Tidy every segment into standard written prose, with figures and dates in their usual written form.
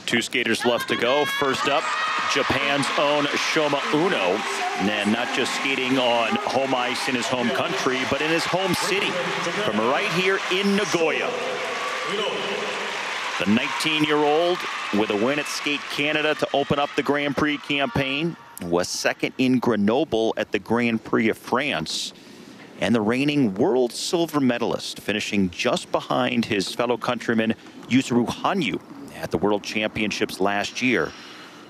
Two skaters left to go. First up, Japan's own Shoma Uno. And not just skating on home ice in his home country, but in his home city from right here in Nagoya. The 19-year-old with a win at Skate Canada to open up the Grand Prix campaign, was second in Grenoble at the Grand Prix of France, and the reigning world silver medalist, finishing just behind his fellow countryman Yuzuru Hanyu at the World Championships last year,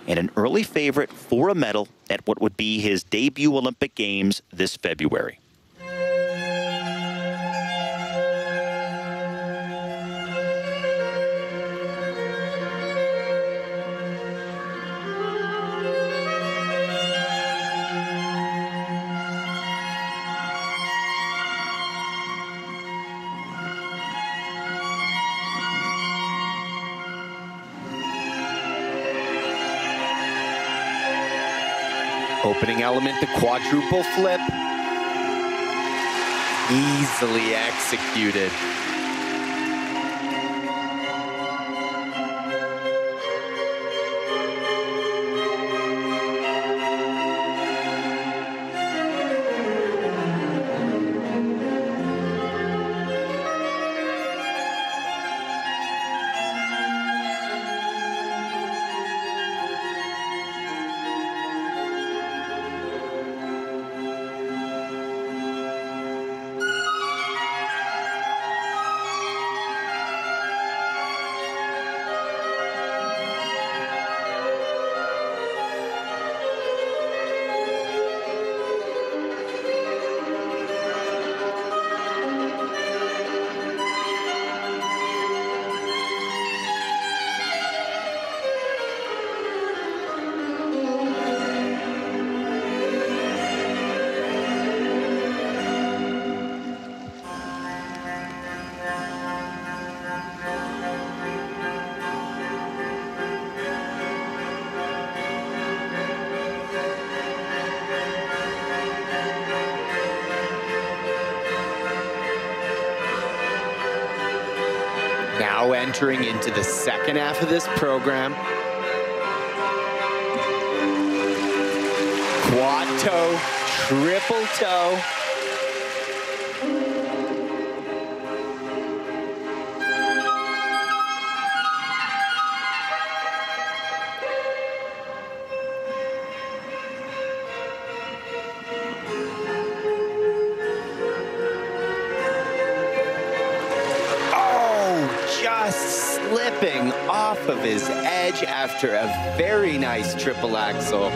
and an early favorite for a medal at what would be his debut Olympic Games this February. Opening element, the quadruple flip. Easily executed. Now entering into the second half of this program. Quad toe, triple toe. Slipping off of his edge after a very nice triple axel.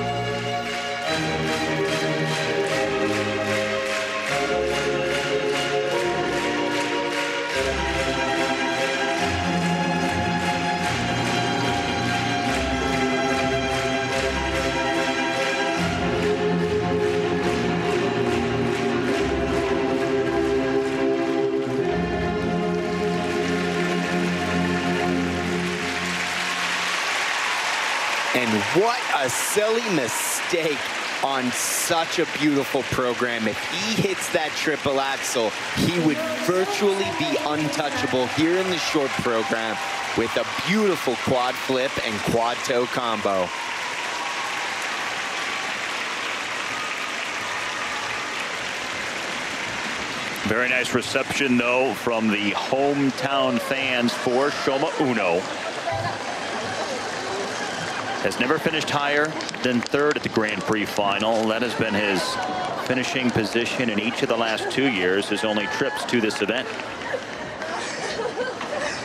And what a silly mistake on such a beautiful program. If he hits that triple axel, he would virtually be untouchable here in the short program with a beautiful quad flip and quad toe combo. Very nice reception, though, from the hometown fans for Shoma Uno. Has never finished higher than third at the Grand Prix final. That has been his finishing position in each of the last 2 years, his only trips to this event.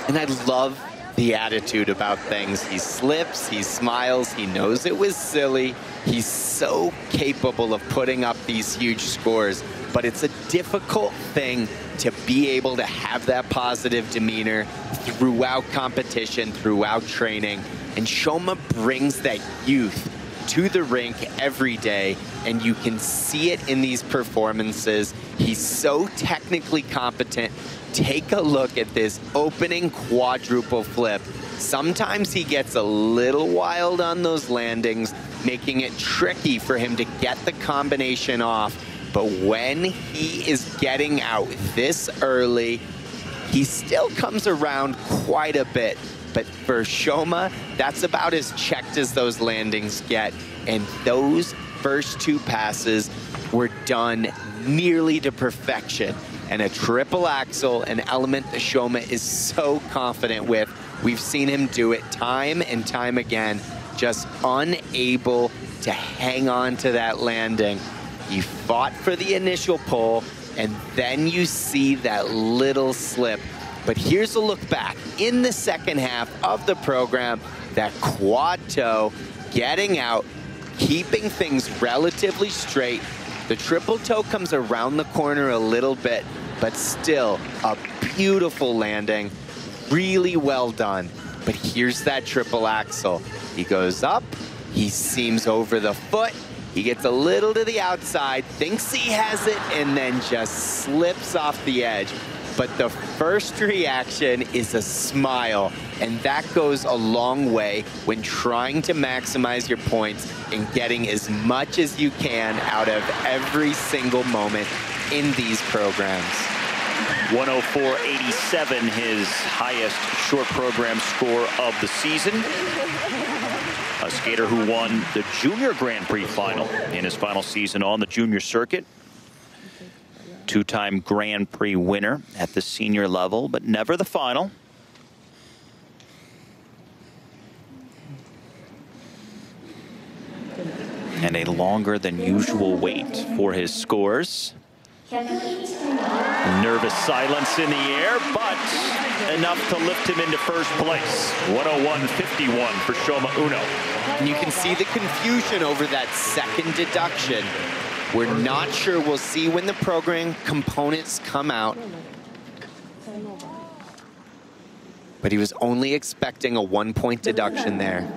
And I love the attitude about things. He slips, he smiles, he knows it was silly. He's so capable of putting up these huge scores, but it's a difficult thing to be able to have that positive demeanor throughout competition, throughout training. And Shoma brings that youth to the rink every day, and you can see it in these performances. He's so technically competent. Take a look at this opening quadruple flip. Sometimes he gets a little wild on those landings, making it tricky for him to get the combination off. But when he is getting out this early, he still comes around quite a bit. But for Shoma, that's about as checked as those landings get. And those first two passes were done nearly to perfection. And a triple axel, an element that Shoma is so confident with. We've seen him do it time and time again, just unable to hang on to that landing. He fought for the initial pull, and then you see that little slip. But here's a look back. In the second half of the program, that quad toe, getting out, keeping things relatively straight. The triple toe comes around the corner a little bit, but still a beautiful landing. Really well done. But here's that triple axel. He goes up, he seams over the foot, he gets a little to the outside, thinks he has it, and then just slips off the edge. But the first reaction is a smile, and that goes a long way when trying to maximize your points and getting as much as you can out of every single moment in these programs. 104.87, his highest short program score of the season. A skater who won the Junior Grand Prix final in his final season on the junior circuit. Two-time Grand Prix winner at the senior level, but never the final. And a longer than usual wait for his scores. Nervous silence in the air, but enough to lift him into first place. 101.51 for Shoma Uno. And you can see the confusion over that second deduction. We're not sure. We'll see when the program components come out. But he was only expecting a 1-point deduction there.